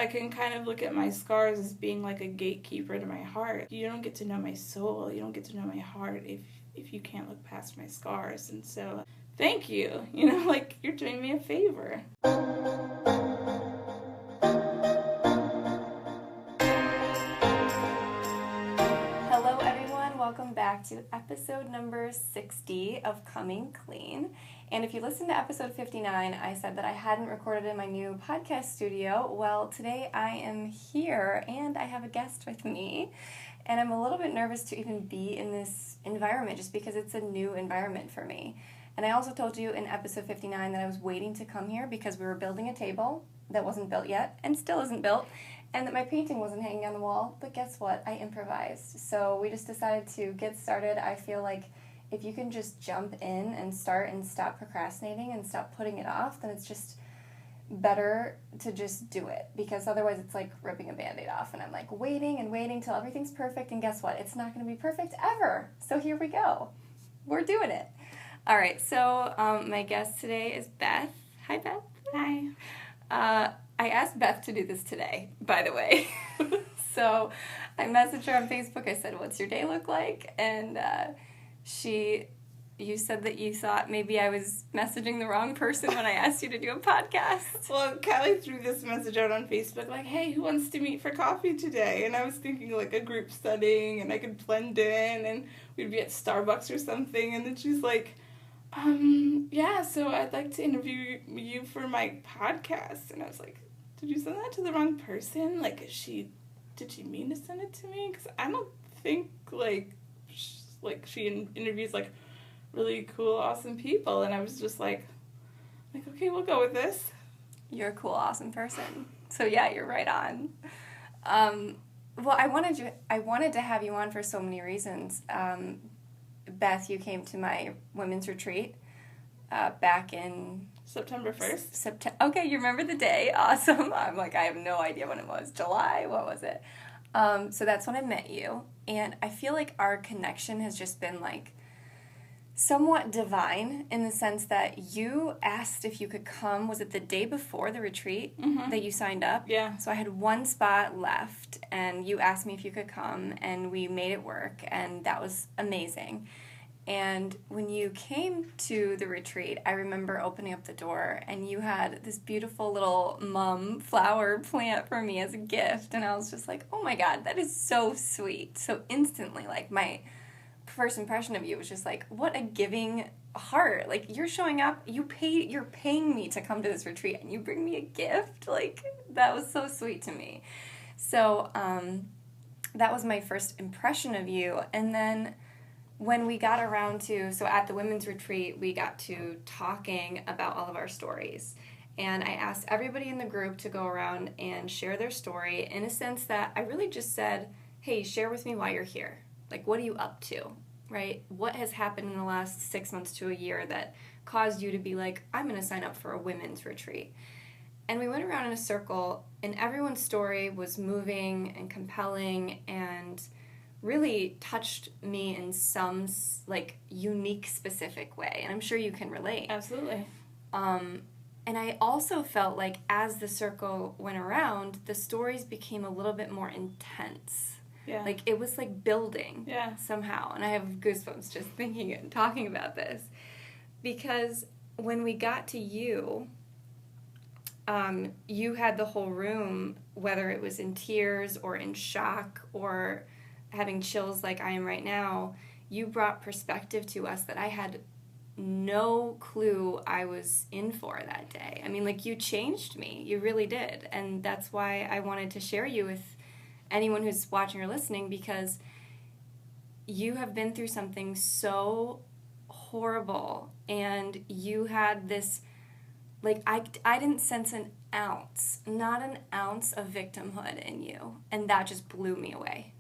I can kind of look at my scars as being like a gatekeeper to my heart. You don't get to know my soul. You don't get to know my heart if you can't look past my scars. And so, thank you. Like, you're doing me a favor. Hello, everyone. Welcome back to episode number 60 of Coming Clean. And if you listened to episode 59, I said that I hadn't recorded in my new podcast studio. Well, today I am here and I have a guest with me. And I'm a little bit nervous to even be in this environment just because it's a new environment for me. And I also told you in episode 59 that I was waiting to come here because we were building a table that wasn't built yet and still isn't built, and that my painting wasn't hanging on the wall. But guess what? I improvised. So we just decided to get started. I feel like if you can just jump in and start and stop procrastinating and stop putting it off, then it's just better to just do it, because otherwise it's like ripping a Band-Aid off and I'm like waiting and waiting till everything's perfect, and guess what? It's not going to be perfect ever. So here we go. We're doing it. All right, so my guest today is Beth. Hi, Beth. Hi. I asked Beth to do this today, by the way. So I messaged her on Facebook. I said, what's your day look like? And you said that you thought maybe I was messaging the wrong person when I asked you to do a podcast. Well, Kylie threw this message out on Facebook, like, hey, who wants to meet for coffee today? And I was thinking, like, a group setting, and I could blend in, and we'd be at Starbucks or something. And then she's like, yeah, so I'd like to interview you for my podcast. And I was like, did you send that to the wrong person? Like, did she mean to send it to me? Because I don't think, she interviews, like, really cool, awesome people. And I was just like, okay, we'll go with this. You're a cool, awesome person. So yeah, you're right on. Well, I wanted to have you on for so many reasons. Beth, you came to my women's retreat back in September 1st. Okay, you remember the day. Awesome. I'm like, I have no idea when it was. July? What was it? So that's when I met you. And I feel like our connection has just been like somewhat divine, in the sense that you asked if you could come. Was it the day before the retreat that you signed up? Yeah. So I had one spot left, and you asked me if you could come, and we made it work, and that was amazing. And when you came to the retreat, I remember opening up the door, and you had this beautiful little mum flower plant for me as a gift, and I was just like, oh my God, that is so sweet. So instantly, like, my first impression of you was just like, what a giving heart. Like, you're showing up, you're paying me to come to this retreat, and you bring me a gift. Like, that was so sweet to me. So that was my first impression of you. And then when we got around to, so at the women's retreat, we got to talking about all of our stories. And I asked everybody in the group to go around and share their story, in a sense that I really just said, hey, share with me why you're here. Like, what are you up to, right? What has happened in the last 6 months to a year that caused you to be like, I'm going to sign up for a women's retreat? And we went around in a circle, and everyone's story was moving and compelling and really touched me in some, like, unique, specific way. And I'm sure you can relate. Absolutely. And I also felt like as the circle went around, the stories became a little bit more intense. Yeah. Like, it was like building somehow. And I have goosebumps just thinking and talking about this. Because when we got to you, you had the whole room, whether it was in tears or in shock or having chills like I am right now, you brought perspective to us that I had no clue I was in for that day. I mean, like, you changed me. You really did. And that's why I wanted to share you with anyone who's watching or listening, because you have been through something so horrible, and you had this, like, I didn't sense not an ounce of victimhood in you, and that just blew me away.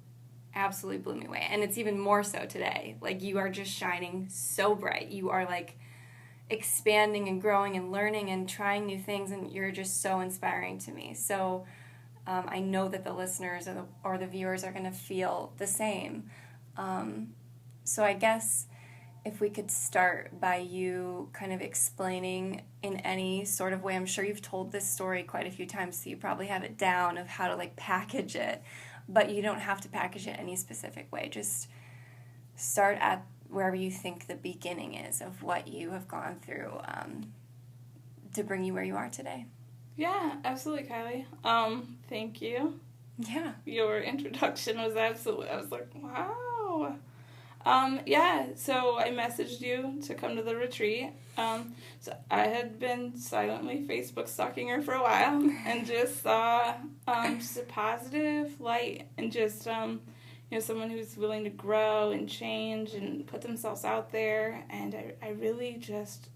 Absolutely blew me away. And it's even more so today. Like, you are just shining so bright. You are, like, expanding and growing and learning and trying new things, and you're just so inspiring to me. So I know that the listeners or the viewers are going to feel the same. So I guess if we could start by you kind of explaining in any sort of way. I'm sure you've told this story quite a few times, so you probably have it down of how to like package it, but you don't have to package it any specific way. Just start at wherever you think the beginning is of what you have gone through to bring you where you are today. Yeah, absolutely, Kylie. Thank you. Yeah. Your introduction was absolutely, I was like, wow. Yeah, so I messaged you to come to the retreat. So I had been silently Facebook stalking her for a while and just saw just a positive light and just, someone who's willing to grow and change and put themselves out there. And I really just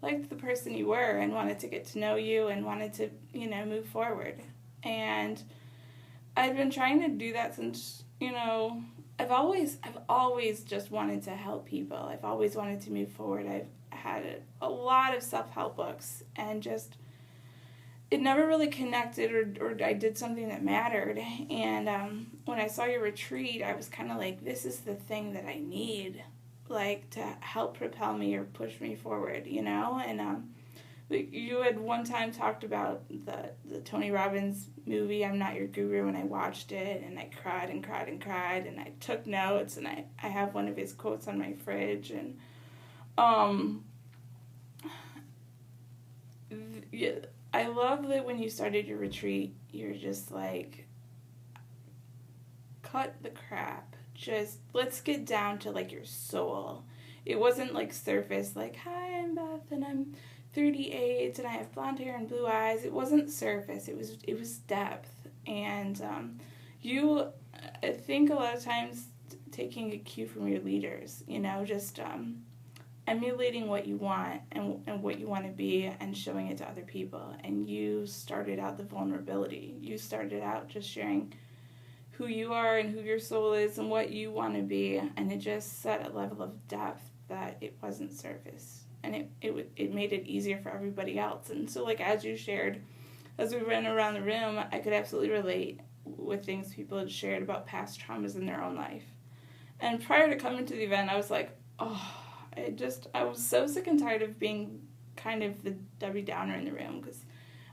liked the person you were and wanted to get to know you and wanted to, move forward. And I've been trying to do that since, I've always just wanted to help people. I've always wanted to move forward. I've had a lot of self-help books and just it never really connected or I did something that mattered. And when I saw your retreat, I was kind of like, this is the thing that I need, like to help propel me or push me forward, And you had one time talked about the Tony Robbins movie, I'm Not Your Guru, and I watched it, and I cried and cried and cried, and I took notes, and I have one of his quotes on my fridge, and yeah, I love that when you started your retreat, you're just like, cut the crap, just let's get down to like your soul. It wasn't like surface, like, hi, I'm Beth, and I'm 38 and I have blonde hair and blue eyes. It wasn't surface. It was depth. And I think a lot of times taking a cue from your leaders, just emulating what you want and what you want to be and showing it to other people. And you started out the vulnerability. You started out just sharing who you are and who your soul is and what you want to be. And it just set a level of depth that it wasn't surface. And it made it easier for everybody else. And so, like, as you shared, as we ran around the room, I could absolutely relate with things people had shared about past traumas in their own life. And prior to coming to the event, I was like, I was so sick and tired of being kind of the Debbie Downer in the room because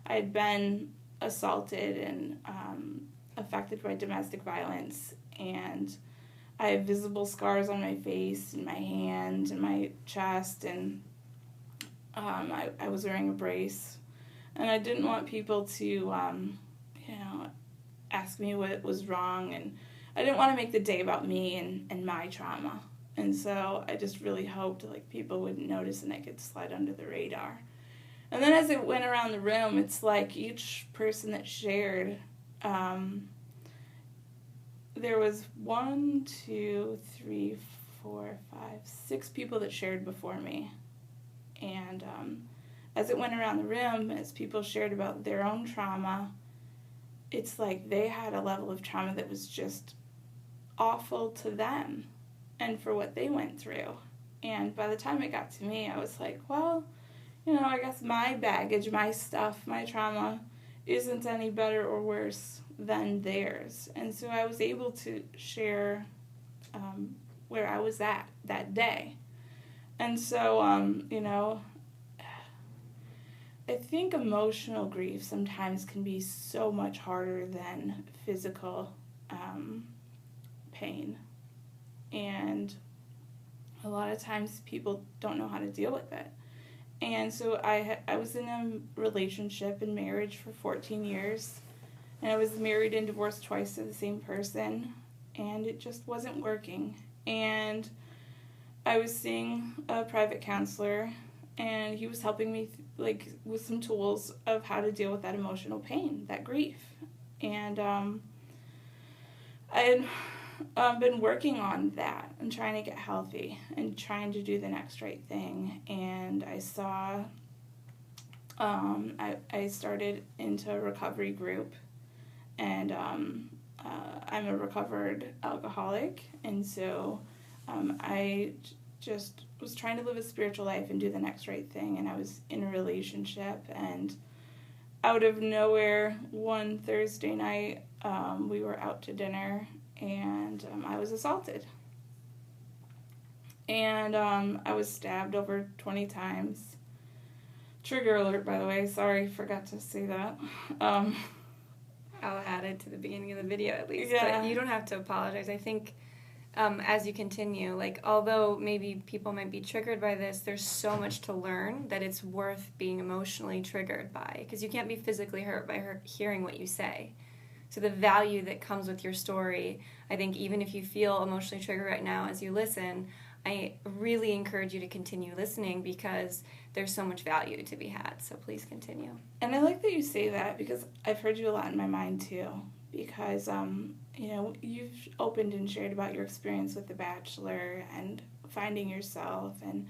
I had been assaulted and affected by domestic violence, and I have visible scars on my face and my hand and my chest, and I was wearing a brace, and I didn't want people to, ask me what was wrong, and I didn't want to make the day about me and my trauma, and so I just really hoped like people wouldn't notice and I could slide under the radar. And then as it went around the room, it's like each person that shared, there was 1, 2, 3, 4, 5, 6 people that shared before me. And as it went around the room, as people shared about their own trauma, it's like they had a level of trauma that was just awful to them and for what they went through. And by the time it got to me, I was like, well, I guess my baggage, my stuff, my trauma isn't any better or worse than theirs. And so I was able to share where I was at that day. And so, I think emotional grief sometimes can be so much harder than physical pain. And a lot of times people don't know how to deal with it. And so I was in a relationship and marriage for 14 years. And I was married and divorced twice to the same person. And it just wasn't working. And I was seeing a private counselor, and he was helping me with some tools of how to deal with that emotional pain, that grief. And I had been working on that and trying to get healthy and trying to do the next right thing. And I saw, I started into a recovery group, and I'm a recovered alcoholic, and so I just was trying to live a spiritual life and do the next right thing, and I was in a relationship, and out of nowhere, one Thursday night, we were out to dinner, and I was assaulted. And I was stabbed over 20 times. Trigger alert, by the way. Sorry, forgot to say that. I'll add it to the beginning of the video at least. Yeah. But you don't have to apologize. I think as you continue, like, although maybe people might be triggered by this, there's so much to learn that it's worth being emotionally triggered by, because you can't be physically hurt by hearing what you say. So the value that comes with your story, I think even if you feel emotionally triggered right now as you listen, I really encourage you to continue listening, because there's so much value to be had. So please continue. And I like that you say that, because I've heard you a lot in my mind too. Because, you've opened and shared about your experience with The Bachelor and finding yourself. And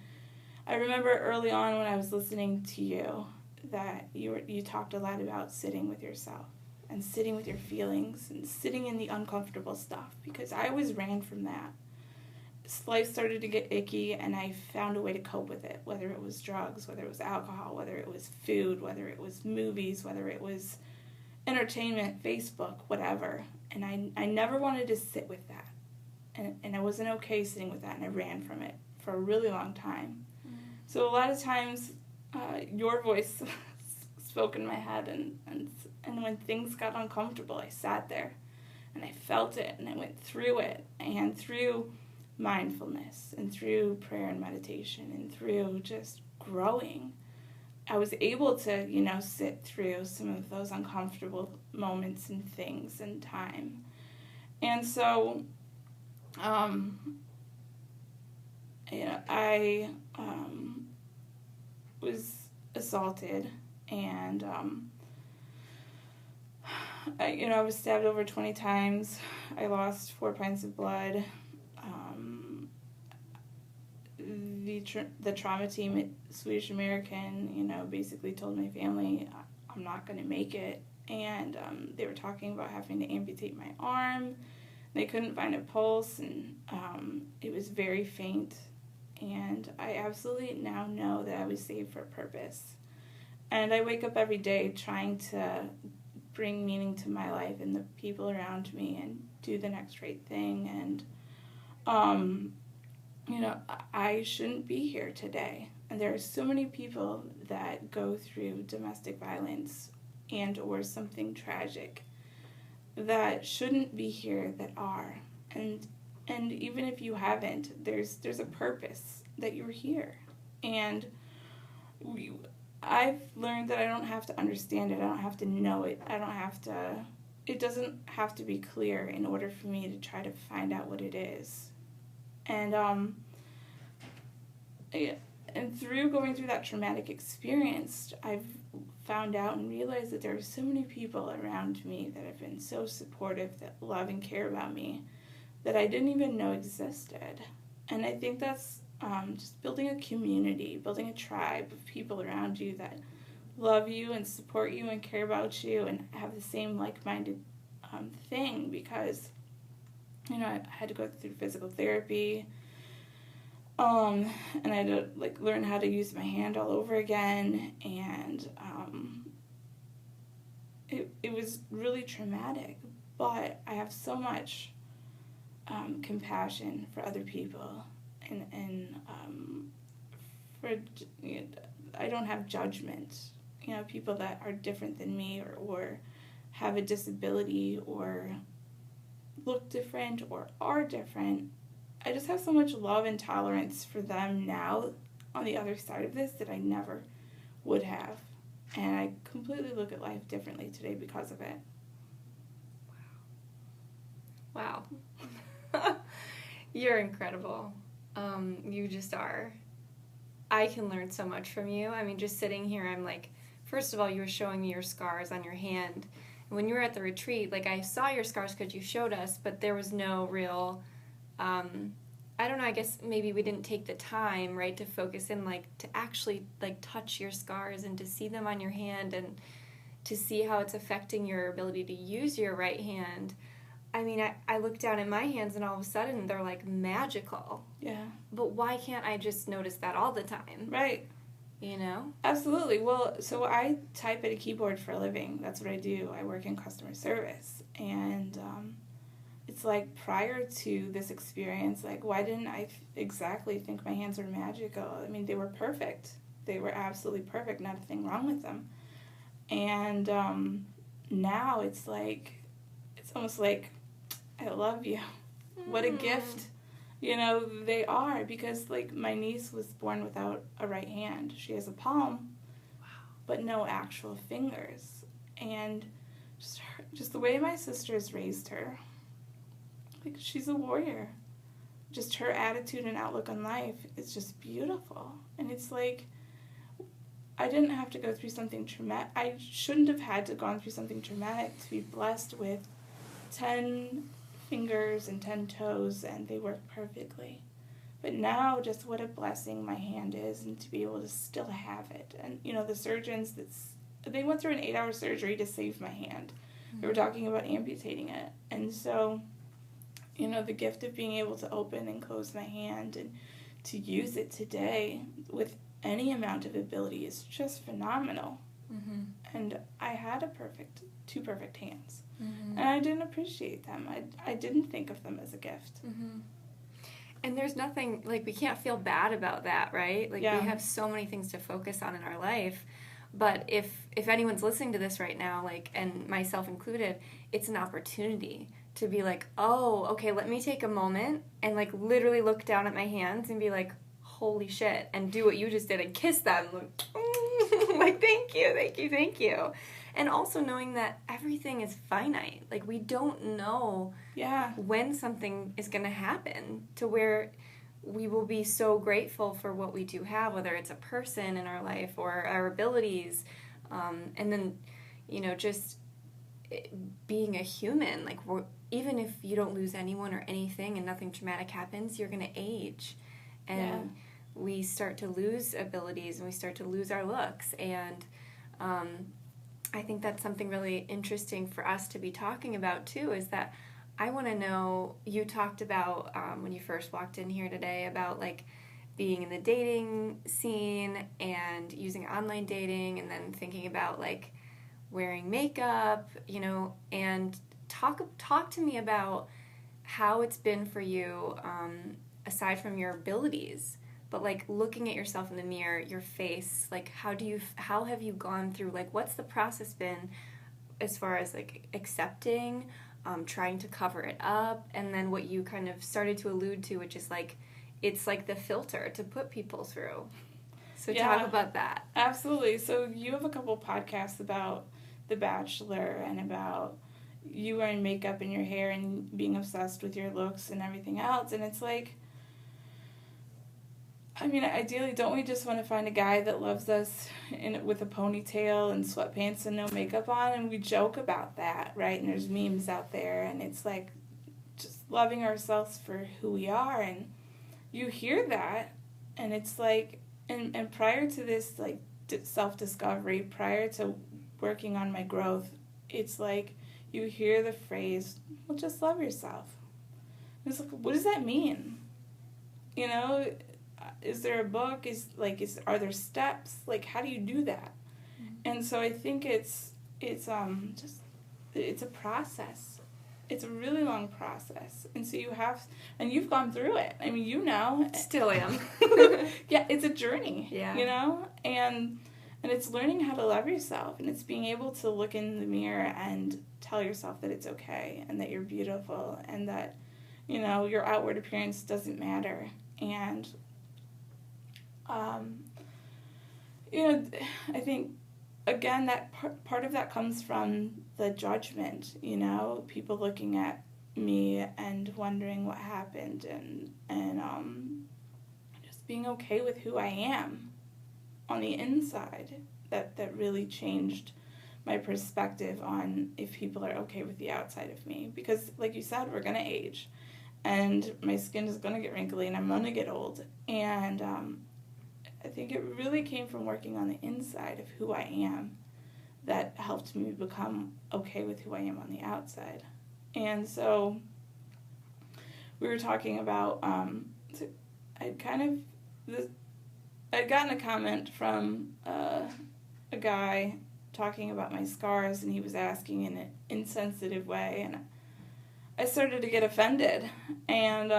I remember early on when I was listening to you that you talked a lot about sitting with yourself and sitting with your feelings and sitting in the uncomfortable stuff, because I always ran from that. Life started to get icky, and I found a way to cope with it, whether it was drugs, whether it was alcohol, whether it was food, whether it was movies, whether it was entertainment, Facebook, whatever. And I never wanted to sit with that. And I wasn't okay sitting with that, and I ran from it for a really long time. Mm-hmm. So a lot of times your voice spoke in my head, and when things got uncomfortable, I sat there and I felt it, and I went through it, and through mindfulness and through prayer and meditation and through just growing, I was able to, sit through some of those uncomfortable moments and things and time. And so, I was assaulted, and I was stabbed over 20 times. I lost 4 pints of blood. The trauma team at Swedish American, basically told my family I'm not going to make it. And they were talking about having to amputate my arm. They couldn't find a pulse, and it was very faint. And I absolutely now know that I was saved for a purpose. And I wake up every day trying to bring meaning to my life and the people around me and do the next right thing. And, I shouldn't be here today. And there are so many people that go through domestic violence and or something tragic that shouldn't be here that are. And even if you haven't, there's a purpose that you're here. And I've learned that I don't have to understand it. I don't have to know it. It doesn't have to be clear in order for me to try to find out what it is. And through going through that traumatic experience, I've found out and realized that there are so many people around me that have been so supportive, that love and care about me, that I didn't even know existed. And I think that's just building a community, building a tribe of people around you that love you and support you and care about you and have the same like-minded thing, because, I had to go through physical therapy, and I had to, learn how to use my hand all over again, and it was really traumatic, but I have so much compassion for other people, and I don't have judgment. People that are different than me or have a disability or look different or are different. I just have so much love and tolerance for them now on the other side of this that I never would have. And I completely look at life differently today because of it. Wow. You're incredible. You just are. I can learn so much from you. I mean, just sitting here, I'm like, first of all, you were showing me your scars on your hand. And when you were at the retreat, I saw your scars because you showed us, but there was no real, I don't know, I guess maybe we didn't take the time, right, to focus in, to actually, touch your scars and to see them on your hand and to see how it's affecting your ability to use your right hand. I mean, I look down at my hands and all of a sudden they're, magical. Yeah. But why can't I just notice that all the time? Right. Absolutely. Well, so I type at a keyboard for a living. That's what I do. I work in customer service. And it's like prior to this experience, like, why didn't I exactly think my hands were magical? I mean, they were perfect. They were absolutely perfect, not a thing wrong with them. And now it's like, it's almost like, I love you. What a gift, you know, they are. Because, like, my niece was born without a right hand. She has a palm, but no actual fingers. And just the way my sisters raised her, like, she's a warrior. Just her attitude and outlook on life is just beautiful. And it's like, I didn't have to go through something traumatic. I shouldn't have had to gone through something traumatic to be blessed with 10 fingers and 10 toes, and they work perfectly. But now, just what a blessing my hand is, and to be able to still have it. And, you know, the surgeons, they went through an 8-hour surgery to save my hand. They were talking about amputating it. And so, you know, the gift of being able to open and close my hand and to use it today with any amount of ability is just phenomenal. Mm-hmm. And I had two perfect hands. Mm-hmm. And I didn't appreciate them. I didn't think of them as a gift. Mm-hmm. And there's nothing, like, we can't feel bad about that, right? Like, we have so many things to focus on in our life. But if anyone's listening to this right now, like, and myself included, it's an opportunity to be like, oh, okay, let me take a moment and, like, literally look down at my hands and be like, holy shit, and do what you just did and kiss them. Like, thank you. And also knowing that everything is finite. Like, we don't know when something is going to happen to where we will be so grateful for what we do have, whether it's a person in our life or our abilities. And then, you know, just being a human. Like, even if you don't lose anyone or anything and nothing traumatic happens, you're going to age. And we start to lose abilities and we start to lose our looks. And I think that's something really interesting for us to be talking about, too, is that I want to know, you talked about when you first walked in here today about, like, being in the dating scene and using online dating and then thinking about, like, wearing makeup, you know, and talk to me about how it's been for you, aside from your abilities, but, like, looking at yourself in the mirror, your face, like, how have you gone through, like, what's the process been as far as, like, accepting, trying to cover it up, and then what you kind of started to allude to, which is, like, it's like the filter to put people through. So talk about that. Absolutely. So you have a couple podcasts about The Bachelor and about you wearing makeup in your hair and being obsessed with your looks and everything else, and it's like, I mean, ideally, don't we just want to find a guy that loves us with a ponytail and sweatpants and no makeup on? And we joke about that, right? And there's memes out there, and it's like just loving ourselves for who we are. And you hear that, and it's like, and prior to this, like, self-discovery, prior to working on my growth, it's like you hear the phrase, well, just love yourself. And it's like, what does that mean? You know? Is there a book? Are there steps? Like, how do you do that? Mm-hmm. And so I think it's a process. It's a really long process. And so you've gone through it. I mean, you know. Still am. Yeah, it's a journey. Yeah. You know? And it's learning how to love yourself, and it's being able to look in the mirror and tell yourself that it's okay and that you're beautiful and that, you know, your outward appearance doesn't matter. And you know, I think, again, that part of that comes from the judgment, you know, people looking at me and wondering what happened and just being okay with who I am on the inside. That really changed my perspective on if people are okay with the outside of me. Because, like you said, we're going to age. And my skin is going to get wrinkly and I'm going to get old. And I think it really came from working on the inside of who I am that helped me become okay with who I am on the outside. And so we were talking about, I'd gotten a comment from a guy talking about my scars, and he was asking in an insensitive way, and I started to get offended, and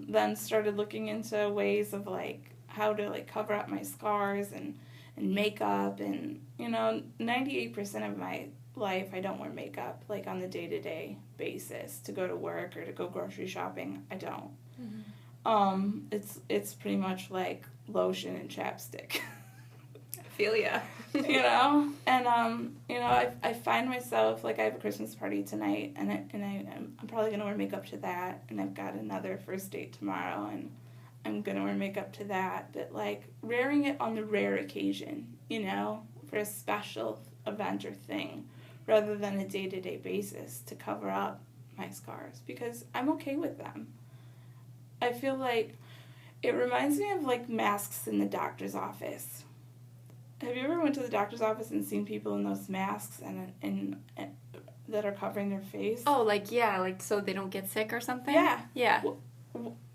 then started looking into ways of like how to like cover up my scars and makeup, and 98% of my life I don't wear makeup like on the day-to-day basis to go to work or to go grocery shopping. I don't. It's pretty much like lotion and chapstick. I feel ya. And I find myself like I have a Christmas party tonight, and I'm probably gonna wear makeup to that, and I've got another first date tomorrow, and I'm gonna wear makeup to that. But like wearing it on the rare occasion, for a special event or thing, rather than a day-to-day basis to cover up my scars, because I'm okay with them. I feel like it reminds me of like masks in the doctor's office. Have you ever went to the doctor's office and seen people in those masks and that are covering their face? Oh, like so they don't get sick or something? Yeah.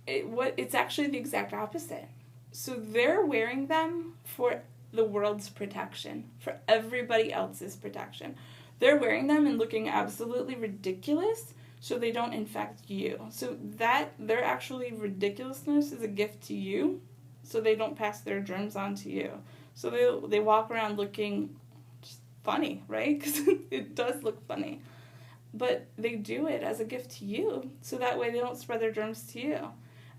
It's actually the exact opposite. So they're wearing them for the world's protection, for everybody else's protection. They're wearing them and looking absolutely ridiculous so they don't infect you. So that their actually ridiculousness is a gift to you, so they don't pass their germs on to you. So they walk around looking just funny, right? Because it does look funny. But they do it as a gift to you, so that way they don't spread their germs to you.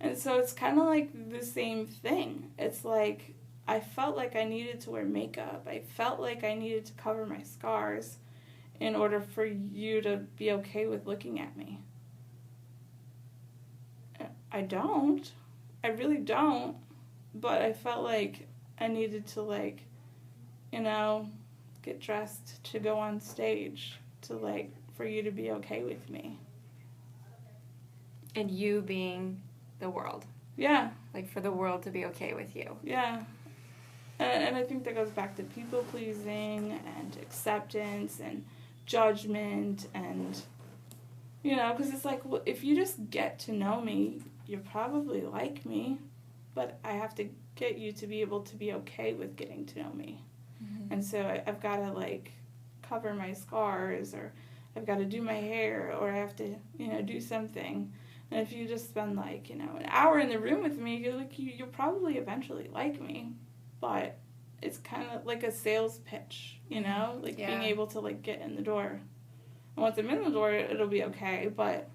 And so it's kind of like the same thing. It's like I felt like I needed to wear makeup. I felt like I needed to cover my scars in order for you to be okay with looking at me. I don't. I really don't. But I felt like I needed to, like, get dressed to go on stage to, like, for you to be okay with me. And you being the world. Yeah. Like, for the world to be okay with you. Yeah. And I think that goes back to people-pleasing and acceptance and judgment and, because it's like, well, if you just get to know me, you probably like me, but I have to get you to be able to be okay with getting to know me. Mm-hmm. And so I've got to, like, cover my scars, or I've got to do my hair, or I have to, do something. And if you just spend, like, an hour in the room with me, you'll probably eventually like me. But it's kind of like a sales pitch, being able to, like, get in the door. And once I'm in the door, it'll be okay, but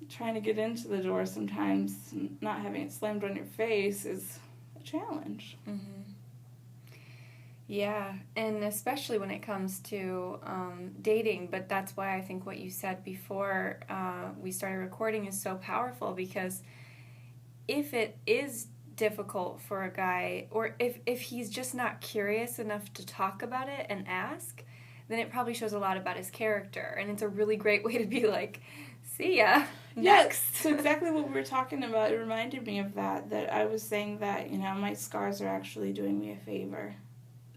trying to get into the door sometimes, not having it slammed on your face, is a challenge. Mm-hmm. Yeah, and especially when it comes to dating, but that's why I think what you said before we started recording is so powerful, because if it is difficult for a guy, or if he's just not curious enough to talk about it and ask, then it probably shows a lot about his character, and it's a really great way to be like, see ya, next. Yeah, so exactly what we were talking about, it reminded me of that I was saying that, my scars are actually doing me a favor.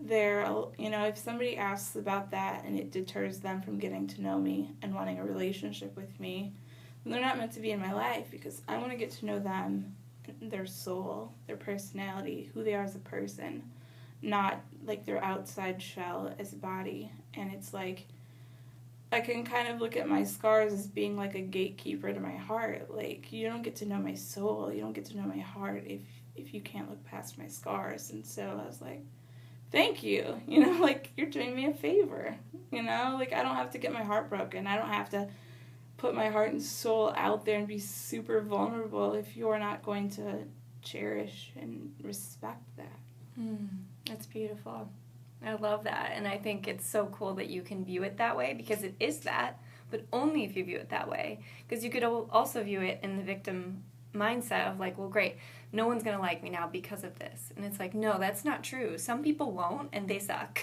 If somebody asks about that and it deters them from getting to know me and wanting a relationship with me, then they're not meant to be in my life, because I want to get to know them, their soul, their personality, who they are as a person, not like their outside shell as a body. And it's like, I can kind of look at my scars as being like a gatekeeper to my heart. Like, you don't get to know my soul, you don't get to know my heart if you can't look past my scars. And so I was like, thank you, like, you're doing me a favor, like, I don't have to get my heart broken. I don't have to put my heart and soul out there and be super vulnerable if you're not going to cherish and respect that. That's beautiful. I love that. And I think it's so cool that you can view it that way, because it is that, but only if you view it that way. Because you could also view it in the victim mindset of like, well, great, no one's going to like me now because of this. And it's like, no, that's not true. Some people won't, and they suck.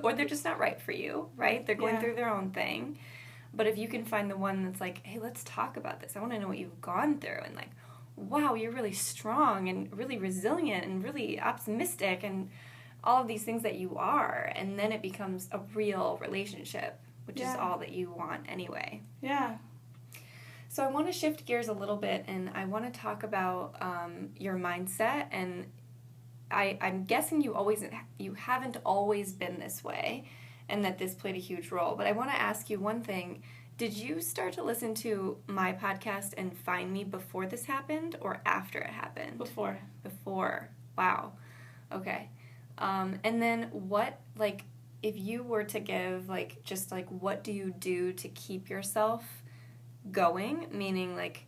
Or they're just not right for you, right? They're going through their own thing. But if you can find the one that's like, hey, let's talk about this. I want to know what you've gone through. And like, wow, you're really strong and really resilient and really optimistic and all of these things that you are. And then it becomes a real relationship, which is all that you want anyway. Yeah. So I want to shift gears a little bit, and I want to talk about your mindset. And I'm guessing you haven't always been this way, and that this played a huge role. But I want to ask you one thing. Did you start to listen to my podcast and find me before this happened or after it happened? Before. Before. Wow. Okay. And then what, like, if you were to give, like, just, like, what do you do to keep yourself going? Meaning, like,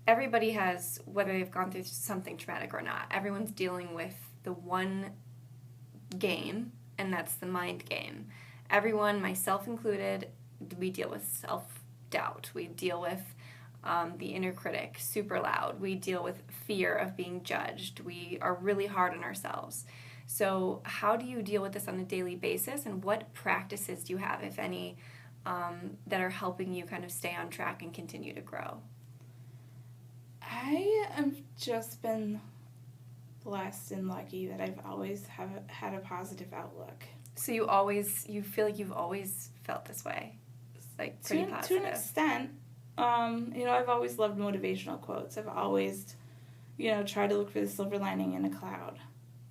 everybody has, whether they've gone through something traumatic or not, everyone's dealing with the one game, and that's the mind game. Everyone, myself included, we deal with self-doubt. We deal with the inner critic, super loud. We deal with fear of being judged. We are really hard on ourselves. So how do you deal with this on a daily basis, and what practices do you have, if any, that are helping you kind of stay on track and continue to grow? I have just been blessed and lucky that I've always had a positive outlook. So you feel like you've always felt this way? It's like pretty positive. To an extent. I've always loved motivational quotes. I've always, tried to look for the silver lining in a cloud.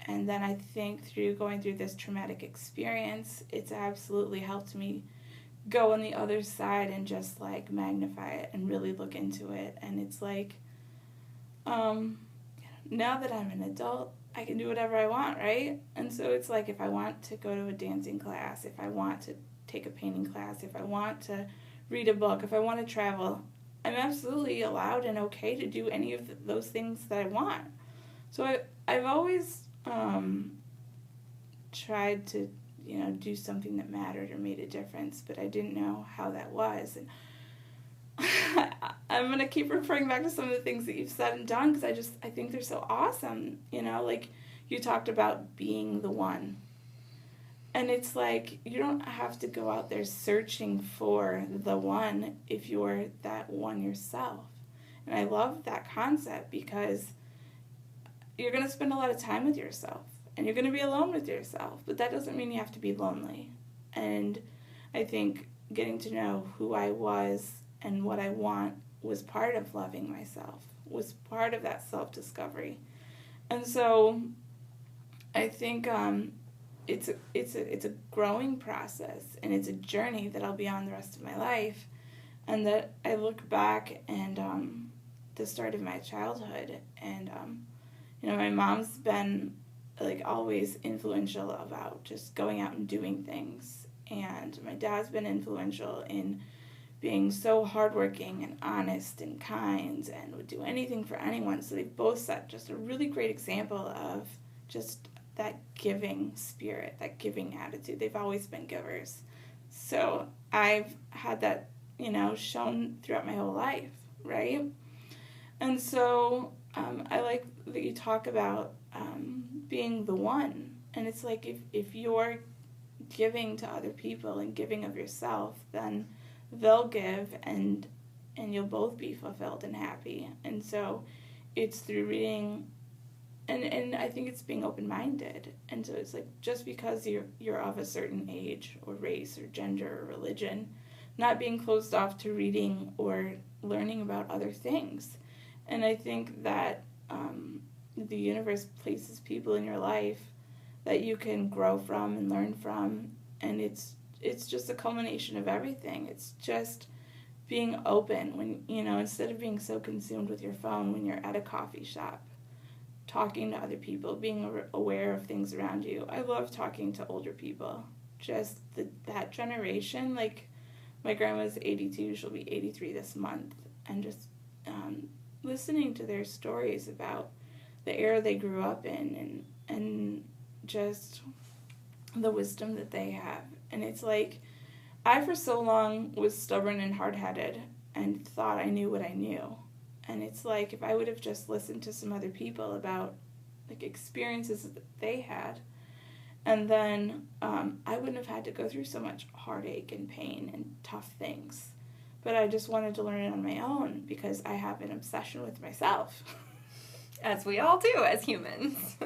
And then I think through going through this traumatic experience, it's absolutely helped me go on the other side and just, like, magnify it and really look into it. And it's like, now that I'm an adult, I can do whatever I want, right? And so it's like, if I want to go to a dancing class, if I want to take a painting class, if I want to read a book, if I want to travel, I'm absolutely allowed and okay to do any of those things that I want. So I've always tried to, do something that mattered or made a difference, but I didn't know how that was. And I'm going to keep referring back to some of the things that you've said and done, because I think they're so awesome. Like you talked about being the one. And it's like, you don't have to go out there searching for the one if you're that one yourself. And I love that concept, because you're going to spend a lot of time with yourself, and you're going to be alone with yourself, but that doesn't mean you have to be lonely. And I think getting to know who I was and what I want was part of loving myself, was part of that self-discovery. And so I think it's a growing process, and it's a journey that I'll be on the rest of my life, and that I look back and the start of my childhood, and my mom's been, like, always influential about just going out and doing things, and my dad's been influential in being so hardworking and honest and kind and would do anything for anyone. So they've both set just a really great example of just that giving spirit, that giving attitude. They've always been givers. So I've had that, shown throughout my whole life, right? And so I like that you talk about being the one. And it's like, if you're giving to other people and giving of yourself, then they'll give, and you'll both be fulfilled and happy. And so it's through reading, and I think it's being open-minded. And so it's like, just because you're of a certain age or race or gender or religion, not being closed off to reading or learning about other things. And I think that the universe places people in your life that you can grow from and learn from, and it's just a culmination of everything. It's just being open when, instead of being so consumed with your phone when you're at a coffee shop, talking to other people, being aware of things around you. I love talking to older people. Just that generation, like my grandma's 82, she'll be 83 this month, and just listening to their stories about the era they grew up in, and just the wisdom that they have. And it's like, I for so long was stubborn and hard-headed and thought I knew what I knew. And it's like, if I would have just listened to some other people about, like, experiences that they had, and then I wouldn't have had to go through so much heartache and pain and tough things. But I just wanted to learn it on my own, because I have an obsession with myself. As we all do as humans.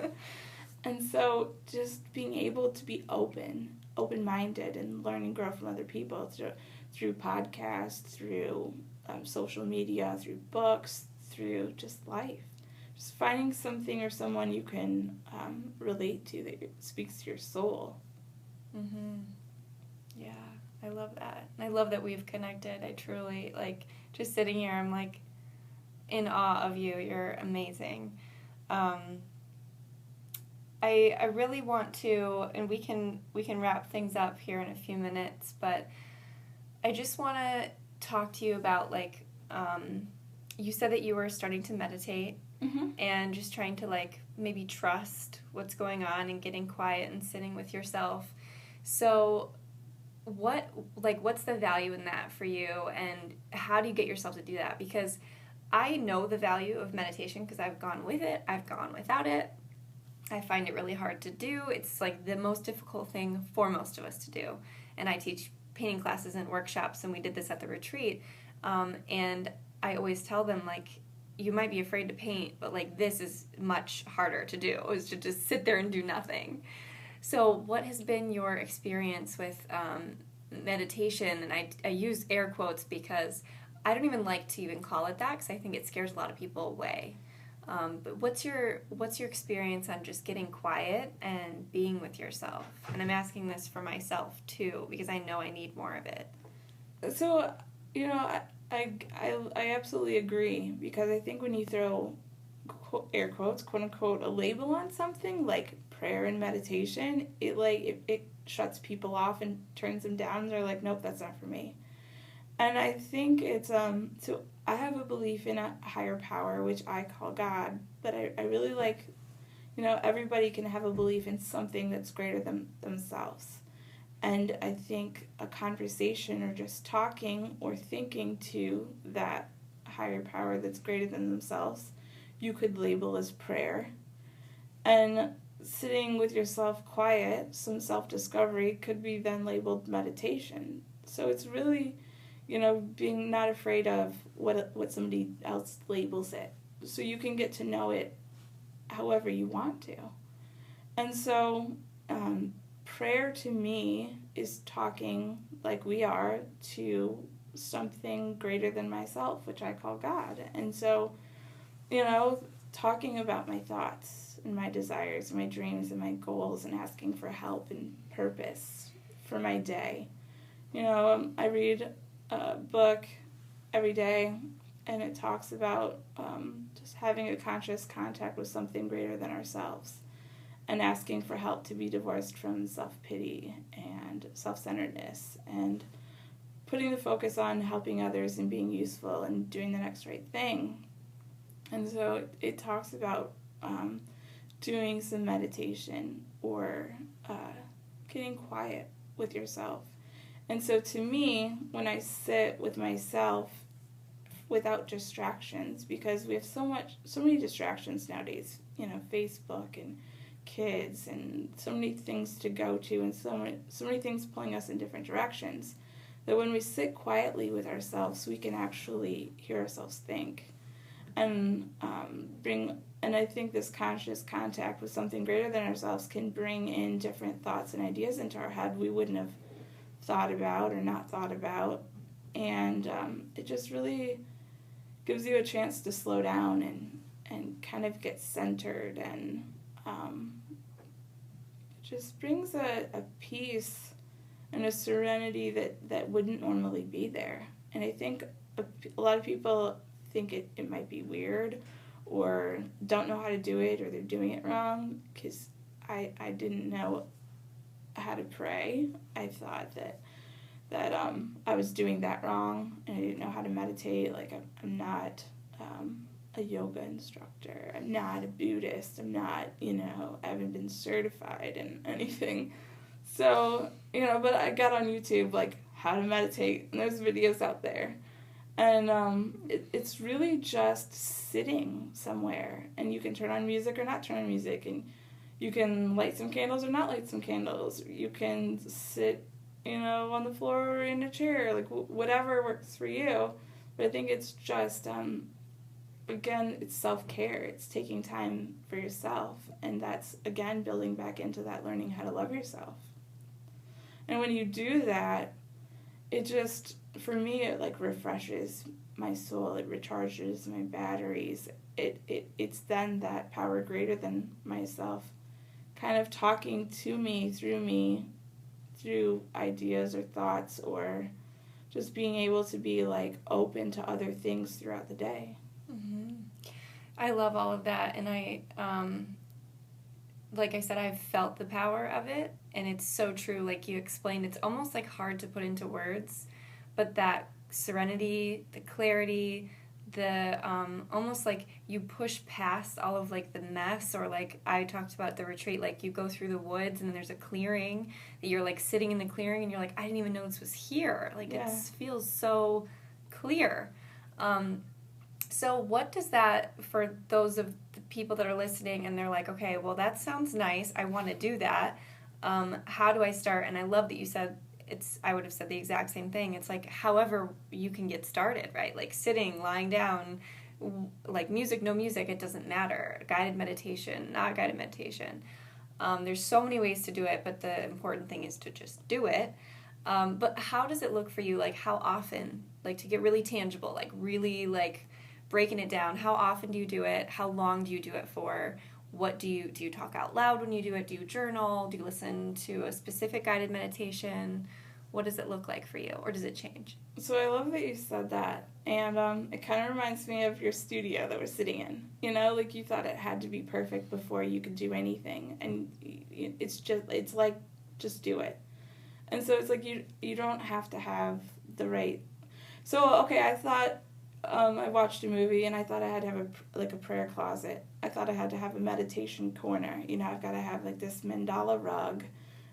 And so just being able to be open-minded, and learn and grow from other people through podcasts, through social media, through books, through just life. Just finding something or someone you can relate to that speaks to your soul. Mm-hmm. Yeah. I love that. And I love that we've connected. I truly, like, just sitting here, I'm, like, in awe of you. You're amazing. I really want to, and we can wrap things up here in a few minutes, but I just want to talk to you about, like, you said that you were starting to meditate and just trying to, like, maybe trust what's going on and getting quiet and sitting with yourself. So what's the value in that for you, and how do you get yourself to do that? Because I know the value of meditation because I've gone with it, I've gone without it. I find it really hard to do. It's like the most difficult thing for most of us to do. And I teach painting classes and workshops, and we did this at the retreat. And I always tell them, like, you might be afraid to paint, but, like, this is much harder to do, is to just sit there and do nothing. So what has been your experience with meditation? And I use air quotes because I don't even like to even call it that because I think it scares a lot of people away. But what's your experience on just getting quiet and being with yourself? And I'm asking this for myself too because I know I need more of it. So, I absolutely agree, because I think when you throw air quotes, quote unquote, a label on something like prayer and meditation, it shuts people off and turns them down. They're like, nope, that's not for me. And I think it's so I have a belief in a higher power, which I call God, but I really like, everybody can have a belief in something that's greater than themselves. And I think a conversation or just talking or thinking to that higher power that's greater than themselves, you could label as prayer. And sitting with yourself quiet, some self-discovery, could be then labeled meditation. So it's really, being not afraid of what somebody else labels it. So you can get to know it however you want to. And so prayer to me is talking like we are to something greater than myself, which I call God. And so, talking about my thoughts and my desires and my dreams and my goals and asking for help and purpose for my day. I read a book every day, and it talks about just having a conscious contact with something greater than ourselves and asking for help to be divorced from self-pity and self-centeredness, and putting the focus on helping others and being useful and doing the next right thing. And so it talks about doing some meditation or getting quiet with yourself. And so to me, when I sit with myself without distractions, because we have so many distractions nowadays, Facebook and kids and so many things to go to and so many things pulling us in different directions, that when we sit quietly with ourselves, we can actually hear ourselves think and and I think this conscious contact with something greater than ourselves can bring in different thoughts and ideas into our head we wouldn't have thought about or not thought about. And it just really gives you a chance to slow down and kind of get centered, and it just brings a peace and a serenity that wouldn't normally be there. And I think a lot of people think it might be weird or don't know how to do it, or they're doing it wrong, because I didn't know how to pray. I thought that I was doing that wrong, and I didn't know how to meditate. Like, I'm not a yoga instructor. I'm not a Buddhist. I'm not, I haven't been certified in anything. So, but I got on YouTube, like, how to meditate, and there's videos out there. And it's really just sitting somewhere, and you can turn on music or not turn on music, and you can light some candles or not light some candles. You can sit, on the floor or in a chair, like whatever works for you. But I think it's just, again, it's self-care. It's taking time for yourself, and that's, again, building back into that learning how to love yourself. And when you do that, it just, for me, it like refreshes my soul. It recharges my batteries. It's then that power greater than myself kind of talking to me, through me, through ideas or thoughts, or just being able to be like open to other things throughout the day. Mm-hmm. I love all of that, and like I said, I've felt the power of it, and it's so true. Like you explained, it's almost like hard to put into words, but that serenity, the clarity, the almost like you push past all of like the mess, or like I talked about the retreat, like you go through the woods and there's a clearing that you're like sitting in the clearing and you're like, I didn't even know this was here. Like it feels so clear. So what does that, for those of the people that are listening and they're like, okay, well that sounds nice, I want to do that, how do I start? And I love that you said, I would have said the exact same thing. It's like however you can get started, right? Like sitting, lying down, like music, no music, it doesn't matter. Guided meditation, not guided meditation. There's so many ways to do it, but the important thing is to just do it. But how does it look for you? Like how often, like to get really tangible, like really like breaking it down, how often do you do it? How long do you do it for? What do you talk out loud when you do it? Do you journal? Do you listen to a specific guided meditation? What does it look like for you, or does it change? So I love that you said that, and it kind of reminds me of your studio that we're sitting in. You know, like you thought it had to be perfect before you could do anything, and it's like just do it. And so it's like you don't have to have the right. So okay, I thought. I watched a movie and I thought I had to have a prayer closet. I thought I had to have a meditation corner. You know, I've got to have like this mandala rug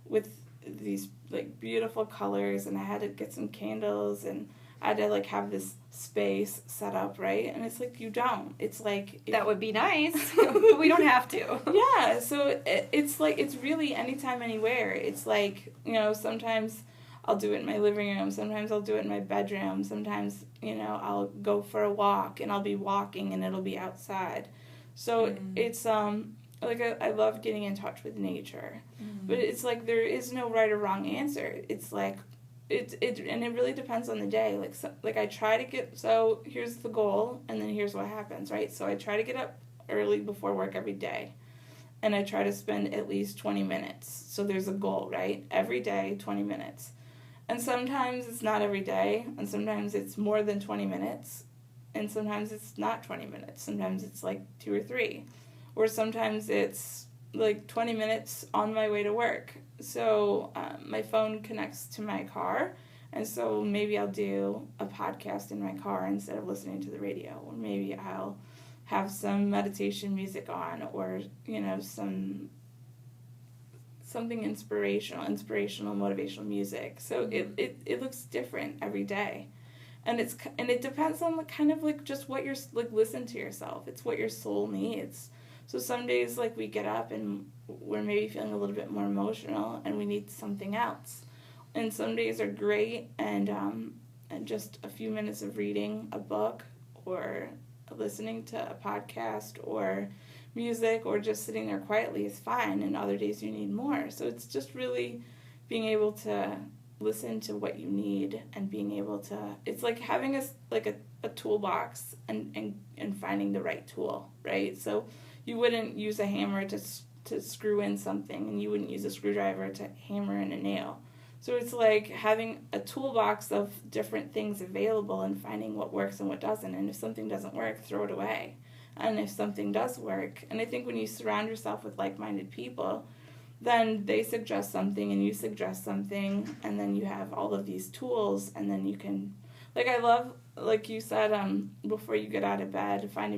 with these like beautiful colors, and I had to get some candles, and I had to like have this space set up, right? And it's like you don't. It's like that would be nice, but we don't have to. Yeah, so it's like it's really anytime, anywhere. It's like, you know, sometimes I'll do it in my living room. Sometimes I'll do it in my bedroom. Sometimes, you know, I'll go for a walk and I'll be walking and it'll be outside. So it's like I love getting in touch with nature, but it's like there is no right or wrong answer. It's like it and it really depends on the day. Like I try to get, so here's the goal and then here's what happens, right? So I try to get up early before work every day. And I try to spend at least 20 minutes. So there's a goal, right? Every day, 20 minutes. And sometimes it's not every day, and sometimes it's more than 20 minutes, and sometimes it's not 20 minutes. Sometimes it's like 2 or 3. Or sometimes it's like 20 minutes on my way to work. So my phone connects to my car, and so maybe I'll do a podcast in my car instead of listening to the radio. Or maybe I'll have some meditation music on, or, you know, something inspirational, motivational music. So it looks different every day. And it depends on the kind of like just what you're like, listen to yourself. It's what your soul needs. So some days like we get up and we're maybe feeling a little bit more emotional and we need something else. And some days are great and just a few minutes of reading a book or listening to a podcast or music or just sitting there quietly is fine, and other days you need more. So it's just really being able to listen to what you need and being able to, it's like having a toolbox and finding the right tool, right? So you wouldn't use a hammer to screw in something, and you wouldn't use a screwdriver to hammer in a nail. So it's like having a toolbox of different things available and finding what works and what doesn't. And if something doesn't work, throw it away. And if something does work, and I think when you surround yourself with like-minded people, then they suggest something and you suggest something, and then you have all of these tools, and then you can, like I love, like you said, before you get out of bed, find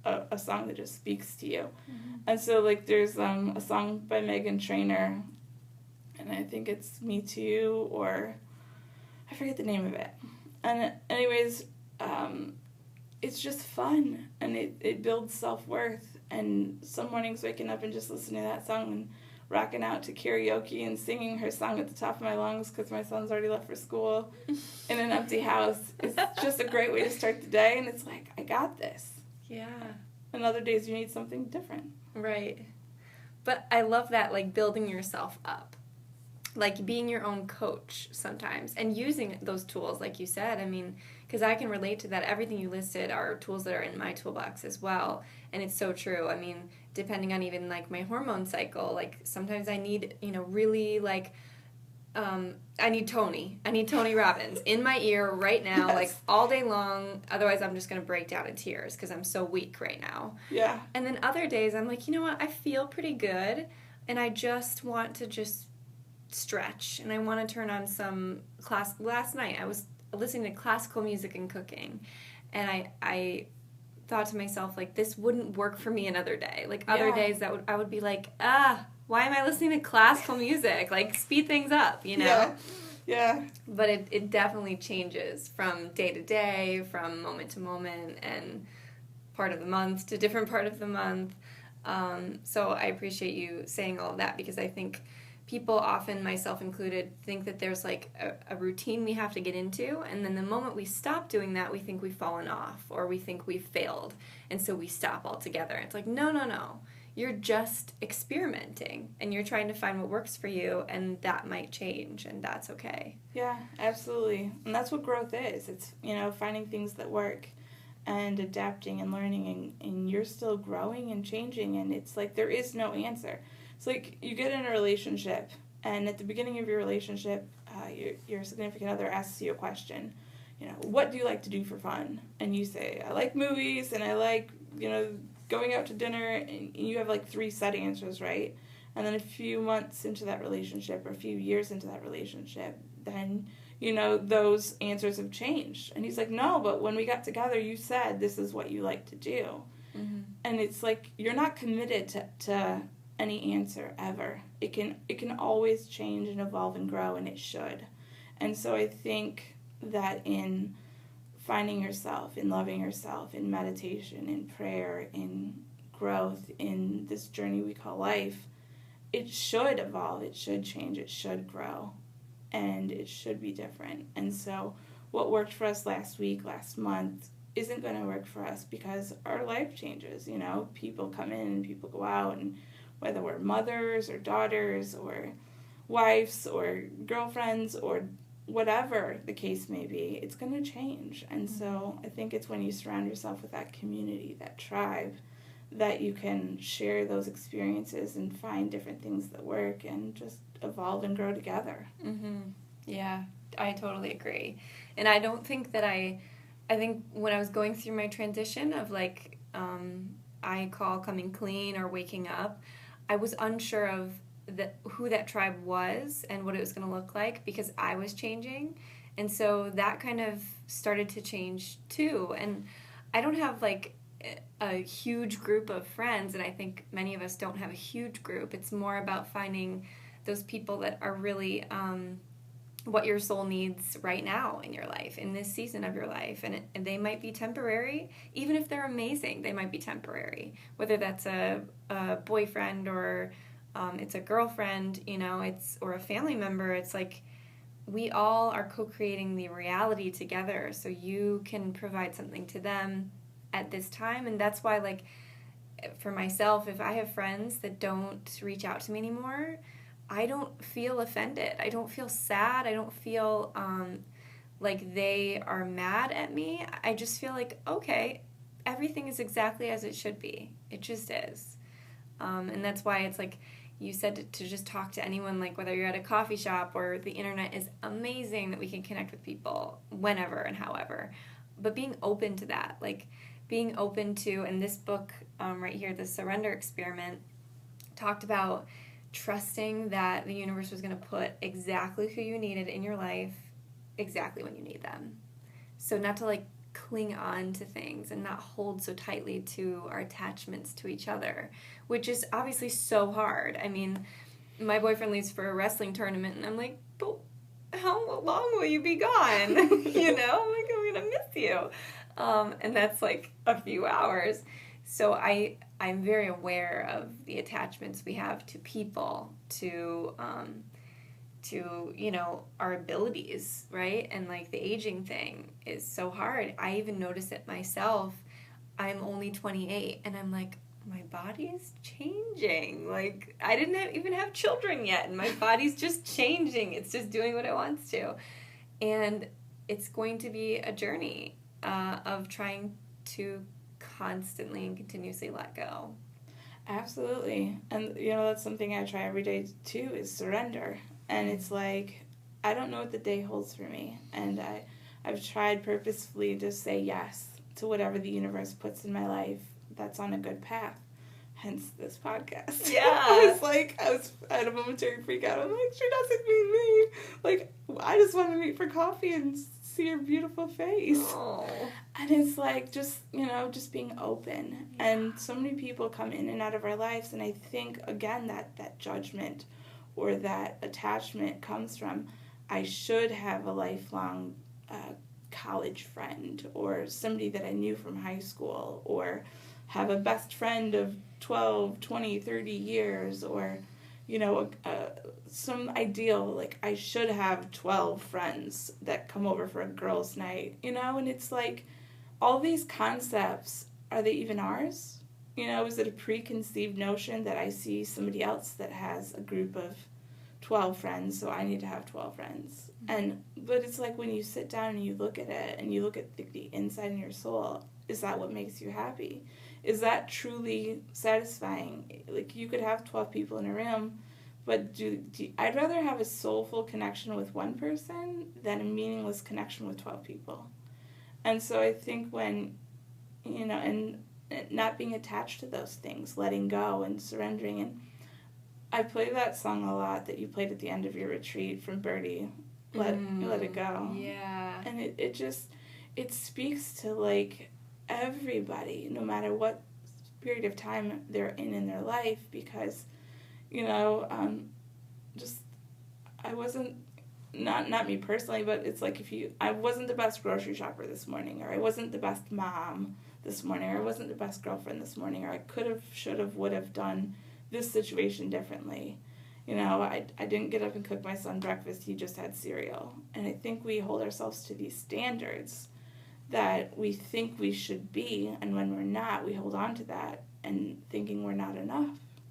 a song that just speaks to you. Mm-hmm. And so like there's a song by Meghan Trainor, and I think it's Me Too, or I forget the name of it. And anyways, it's just fun, and it builds self-worth. And some mornings waking up and just listening to that song and rocking out to karaoke and singing her song at the top of my lungs because my son's already left for school in an empty house is just a great way to start the day. And it's like, I got this. Yeah. And other days you need something different. Right. But I love that, like, building yourself up. Like, being your own coach sometimes. And using those tools, like you said. I mean, because I can relate to that. Everything you listed are tools that are in my toolbox as well. And it's so true. I mean, depending on even, like, my hormone cycle, like, sometimes I need, really, like, I need Tony. I need Tony Robbins in my ear right now, Yes. like all day long. Otherwise, I'm just going to break down in tears because I'm so weak right now. Yeah. And then other days, I'm like, you know what? I feel pretty good, and I just want to just stretch, and I want to turn on some class. Last night, I was listening to classical music and cooking, and I thought to myself, like, this wouldn't work for me another day. Like, other days I would be like, why am I listening to classical music? Like, speed things up, you know? Yeah. Yeah. But it definitely changes from day to day, from moment to moment, and part of the month to different part of the month. So I appreciate you saying all of that, because I think people often, myself included, think that there's like a routine we have to get into, and then the moment we stop doing that, we think we've fallen off, or we think we've failed, and so we stop altogether. It's like, no. You're just experimenting, and you're trying to find what works for you, and that might change, and that's okay. Yeah, absolutely. And that's what growth is. It's, finding things that work and adapting and learning, and you're still growing and changing, and it's like there is no answer. It's like you get in a relationship, and at the beginning of your relationship, your significant other asks you a question. What do you like to do for fun? And you say, I like movies, and I like, going out to dinner, and you have like 3 set answers, right? And then a few months into that relationship, or a few years into that relationship, then, those answers have changed. And he's like, no, but when we got together, you said this is what you like to do. Mm-hmm. And it's like, you're not committed to any answer ever. It can always change and evolve and grow, and it should. And so I think that in finding yourself, in loving yourself, in meditation, in prayer, in growth, in this journey we call life, it should evolve, it should change, it should grow, and it should be different. And so what worked for us last week, last month, isn't going to work for us because our life changes. People come in and people go out, and whether we're mothers or daughters or wives or girlfriends or whatever the case may be, it's going to change. And so I think it's when you surround yourself with that community, that tribe, that you can share those experiences and find different things that work and just evolve and grow together. Mm-hmm. Yeah, I totally agree. And I don't think that I think when I was going through my transition of like, I call coming clean or waking up, I was unsure of who that tribe was and what it was going to look like, because I was changing. And so that kind of started to change too. And I don't have like a huge group of friends, and I think many of us don't have a huge group. It's more about finding those people that are really what your soul needs right now in your life, in this season of your life. And they might be temporary. Even if they're amazing, they might be temporary. Whether that's a boyfriend or it's a girlfriend, or a family member. It's like we all are co-creating the reality together, so you can provide something to them at this time. And that's why, like, for myself, if I have friends that don't reach out to me anymore, I don't feel offended. I don't feel sad. I don't feel like they are mad at me. I just feel like, okay, everything is exactly as it should be. It just is. And that's why it's like, you said to just talk to anyone, like whether you're at a coffee shop or the internet is amazing that we can connect with people whenever and however. But being open to that, like being open to, and this book right here, the Surrender Experiment, talked about trusting that the universe was going to put exactly who you needed in your life exactly when you need them. So not to like cling on to things and not hold so tightly to our attachments to each other, which is obviously so hard. I mean, my boyfriend leaves for a wrestling tournament, and I'm like, but how long will you be gone? I'm like, I'm gonna miss you. And that's like a few hours. So I'm very aware of the attachments we have to people, to our abilities, right? And like the aging thing is so hard. I even notice it myself. I'm only 28, and I'm like, my body's changing. Like, I didn't even have children yet, and my body's just changing. It's just doing what it wants to. And it's going to be a journey of trying to constantly and continuously let go. Absolutely. And, that's something I try every day, too, is surrender. And it's like, I don't know what the day holds for me. And I've tried purposefully to say yes to whatever the universe puts in my life that's on a good path. Hence this podcast. Yeah. I had a momentary freak out. I'm like, she doesn't mean me. Like, I just want to meet for coffee and see her beautiful face. Oh. And it's like, just, just being open. Yeah. And so many people come in and out of our lives. And I think, again, that judgment or that attachment comes from, I should have a lifelong college friend or somebody that I knew from high school, or have a best friend of 12, 20, 30 years, or, some ideal, like I should have 12 friends that come over for a girls' night, and it's like all these concepts, are they even ours? Is it a preconceived notion that I see somebody else that has a group of 12 friends, so I need to have 12 friends? But it's like when you sit down and you look at it and you look at the inside in your soul, is that what makes you happy? Is that truly satisfying? Like, you could have 12 people in a room, but I'd rather have a soulful connection with one person than a meaningless connection with 12 people. And so I think when, and not being attached to those things, letting go and surrendering. And I play that song a lot that you played at the end of your retreat from Birdie, Let It Go. Yeah. And it speaks to, like, everybody, no matter what period of time they're in their life, because, I wasn't, not me personally, but it's like I wasn't the best grocery shopper this morning, or I wasn't the best mom this morning, or I wasn't the best girlfriend this morning, or I could have, should have, would have done this situation differently. I didn't get up and cook my son breakfast, he just had cereal. And I think we hold ourselves to these standards that we think we should be, and when we're not, we hold on to that and thinking we're not enough.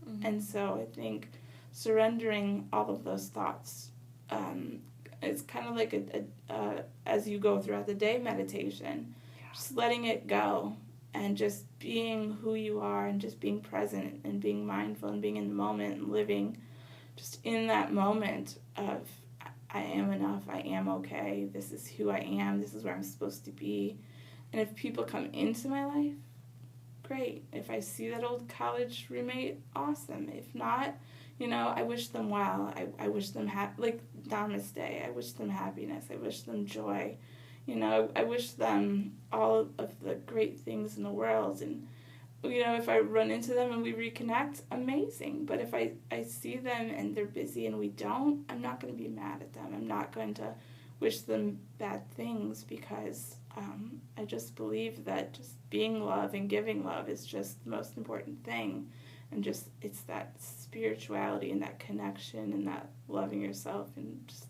Mm-hmm. And so I think surrendering all of those thoughts, it's kind of like as you go throughout the day meditation, just letting it go and just being who you are and just being present and being mindful and being in the moment and living just in that moment of, I am enough, I am okay, this is who I am, this is where I'm supposed to be. And if people come into my life, great. If I see that old college roommate, awesome. If not, I wish them well. I wish them like namaste. I wish them happiness. I wish them joy. I wish them all of the great things in the world. And, if I run into them and we reconnect, amazing. But if I see them and they're busy and we don't, I'm not going to be mad at them. I'm not going to wish them bad things, because I just believe that just being love and giving love is just the most important thing. And just, it's that spirituality and that connection and that loving yourself and just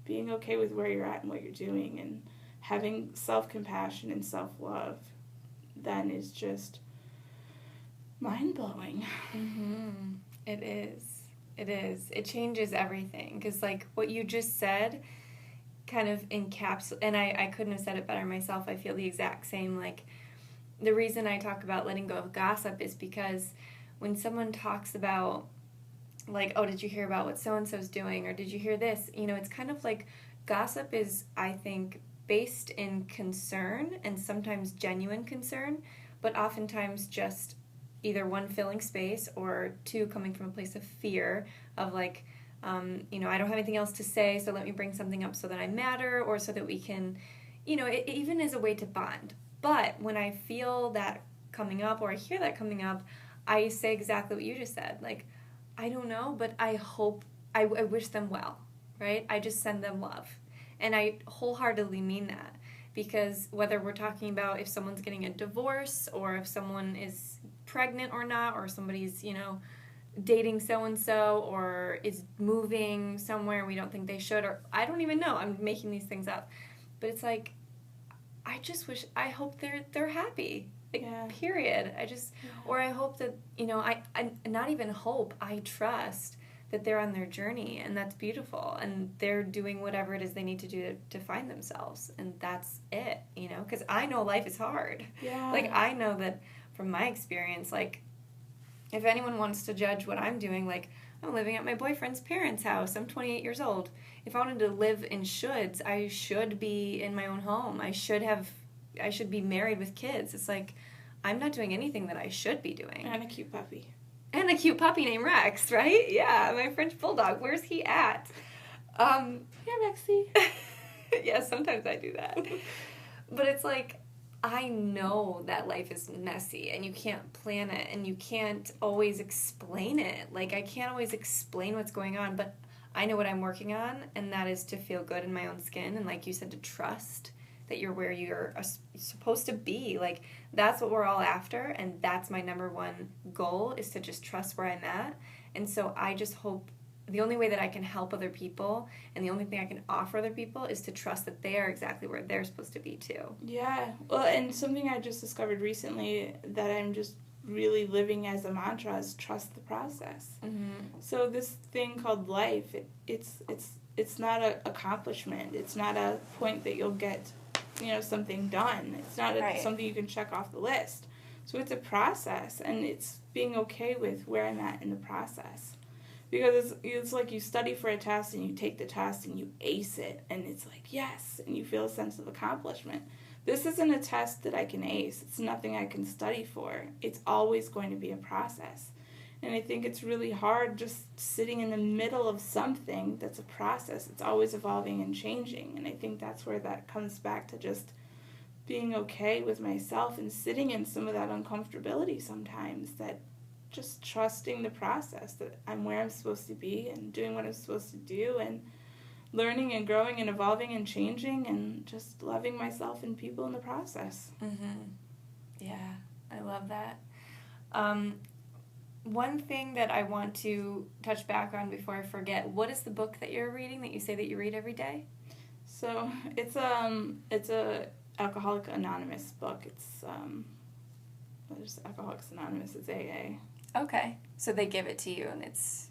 being okay with where you're at and what you're doing and having self-compassion and self-love, then is just mind-blowing. Mm-hmm. It is. It changes everything, because like what you just said kind of encapsulates, and I couldn't have said it better myself. I feel the exact same. Like, the reason I talk about letting go of gossip is because when someone talks about, like, oh, did you hear about what so-and-so's doing, or did you hear this, it's kind of like gossip is, I think, based in concern, and sometimes genuine concern, but oftentimes just either one, filling space, or two, coming from a place of fear of like, I don't have anything else to say, so let me bring something up so that I matter, or so that we can, it even is a way to bond. But when I feel that coming up, or I hear that coming up, I say exactly what you just said. Like, I don't know, but I hope, I wish them well, right? I just send them love. And I wholeheartedly mean that, because whether we're talking about if someone's getting a divorce, or if someone is pregnant or not, or somebody's, dating so-and-so, or is moving somewhere we don't think they should, or I don't even know, I'm making these things up. But it's like, I hope they're happy. Like, yeah. Period. Or I hope that, I not even hope, I trust that they're on their journey, and that's beautiful, and they're doing whatever it is they need to do to find themselves, and that's it, because I know life is hard. Yeah. Like, I know that from my experience, like, if anyone wants to judge what I'm doing, like, I'm living at my boyfriend's parents' house. I'm 28 years old. If I wanted to live in shoulds, I should be in my own home. I should be married with kids. It's like, I'm not doing anything that I should be doing. And a cute puppy. And a cute puppy named Rex, right? Yeah, my French bulldog. Where's he at? Here, Rexy. Yeah, sometimes I do that. But it's like, I know that life is messy and you can't plan it and you can't always explain it. Like, I can't always explain what's going on, but I know what I'm working on, and that is to feel good in my own skin, and like you said, to trust that you're where you're supposed to be. Like, that's what we're all after, and that's my number one goal, is to just trust where I'm at. And so I just hope the only way that I can help other people and the only thing I can offer other people is to trust that they are exactly where they're supposed to be too. Yeah. Well, and something I just discovered recently that I'm just really living as a mantra is trust the process. Mm-hmm. So this thing called life, it's not an accomplishment. It's not a point that you'll get, something done. It's not something you can check off the list. So it's a process, and it's being okay with where I'm at in the process. Because it's like you study for a test and you take the test and you ace it, and it's like, yes, and you feel a sense of accomplishment. This isn't a test that I can ace. It's nothing I can study for. It's always going to be a process. And I think it's really hard just sitting in the middle of something that's a process. It's always evolving and changing. And I think that's where that comes back to just being okay with myself and sitting in some of that uncomfortability sometimes, that just trusting the process, that I'm where I'm supposed to be and doing what I'm supposed to do and learning and growing and evolving and changing and just loving myself and people in the process. Mm-hmm. Yeah, I love that. One thing that I want to touch back on before I forget, what is the book that you're reading that you say that you read every day? So it's a Alcoholics Anonymous book. It's Alcoholics Anonymous. It's AA. Okay, so they give it to you, and it's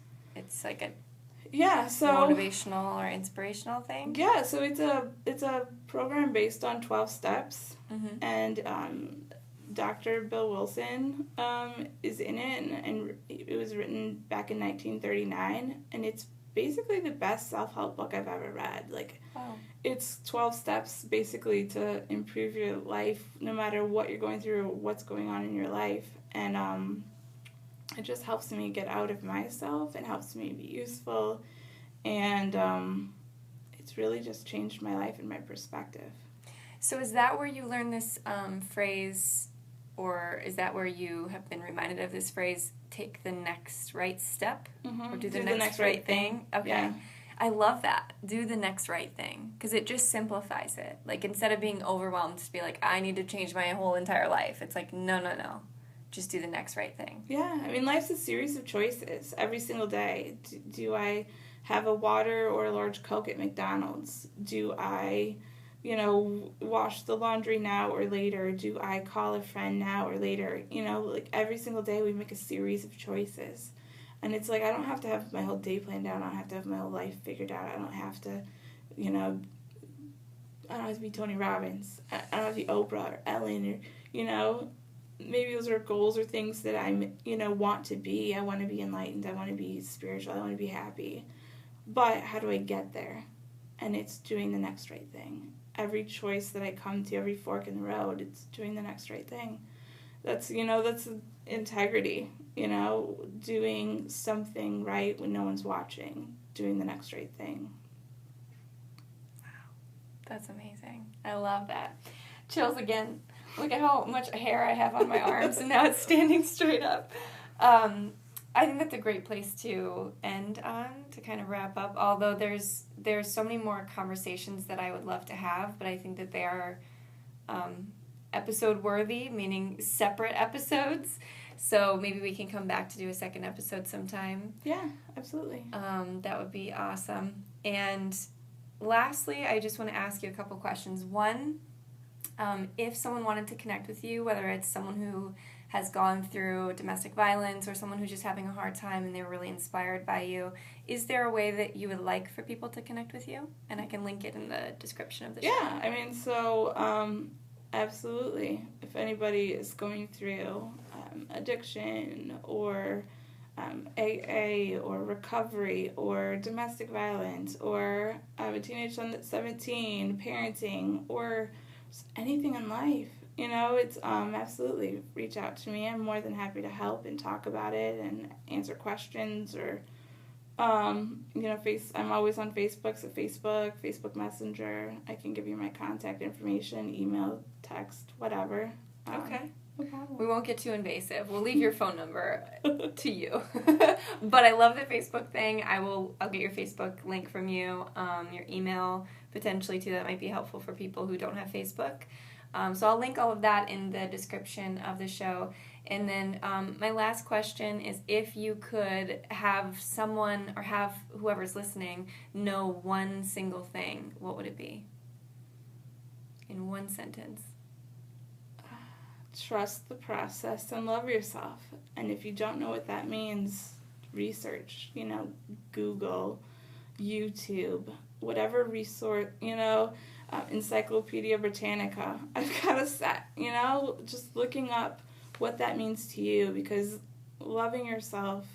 like a motivational or inspirational thing. Yeah, so it's a program based on 12 steps, Mm-hmm. and Dr. Bill Wilson is in it, and it was written back in 1939, and it's basically the best self-help book I've ever read. Like, wow. It's 12 steps basically to improve your life, no matter what you're going through or what's going on in your life, and it just helps me get out of myself and helps me be useful, and it's really just changed my life and my perspective. So is that where you learn this phrase, or is that where you have been reminded of this phrase, take the next right step, Mm-hmm. or do the next right thing? Okay. Yeah. I love that. Do the next right thing, because it just simplifies it. Like, instead of being overwhelmed to be like, I need to change my whole entire life, it's like, no. Just do the next right thing. Yeah, I mean, life's a series of choices every single day. Do I have a water or a large Coke at McDonald's? Do I, wash the laundry now or later? Do I call a friend now or later? Like, every single day we make a series of choices. And it's like, I don't have to have my whole day planned out. I don't have to have my whole life figured out. I don't have to, I don't have to be Tony Robbins. I don't have to be Oprah or Ellen or, maybe those are goals or things that I, want to be. I want to be enlightened. I want to be spiritual. I want to be happy. But how do I get there? And it's doing the next right thing. Every choice that I come to, every fork in the road, it's doing the next right thing. That's, that's integrity, doing something right when no one's watching, doing the next right thing. Wow, that's amazing. I love that. Chills again. Look at how much hair I have on my arms, and now it's standing straight up. I think that's a great place to end on, to kind of wrap up. Although there's so many more conversations that I would love to have, but I think that they are episode worthy, meaning separate episodes. So maybe we can come back to do a second episode sometime. Yeah, absolutely. That would be awesome. And lastly, I just want to ask you a couple questions. One, if someone wanted to connect with you, whether it's someone who has gone through domestic violence or someone who's just having a hard time and they're really inspired by you, is there a way that you would like for people to connect with you? And I can link it in the description of the show. Yeah, I mean, so absolutely. If anybody is going through addiction or AA or recovery or domestic violence or a teenage son that's 17, parenting, or just anything in life. You know, it's absolutely reach out to me. I'm more than happy to help and talk about it and answer questions or, you know, I'm always on Facebook, so Facebook Messenger. I can give you my contact information, email, text, whatever. Okay. No problem. We won't get too invasive. We'll leave your phone number to you. But I love the Facebook thing. I'll get your Facebook link from you, your email potentially too. That might be helpful for people who don't have Facebook. So I'll link all of that in the description of the show. And then my last question is, if you could have someone or have whoever's listening know one single thing, what would it be? In one sentence. Trust the process and love yourself. And if you don't know what that means, research, you know, Google, YouTube, whatever resource, you know, Encyclopedia Britannica. I've got a set, you know, just looking up what that means to you, because loving yourself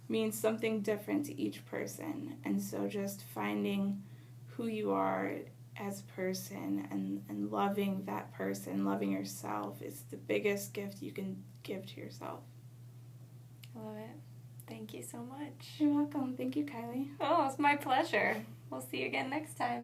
means something different to each person. And so just finding who you are as a person and loving that person, loving yourself is the biggest gift you can give to yourself. I love it. Thank you so much. You're welcome. Thank you, Kylie. Oh, it's my pleasure. We'll see you again next time.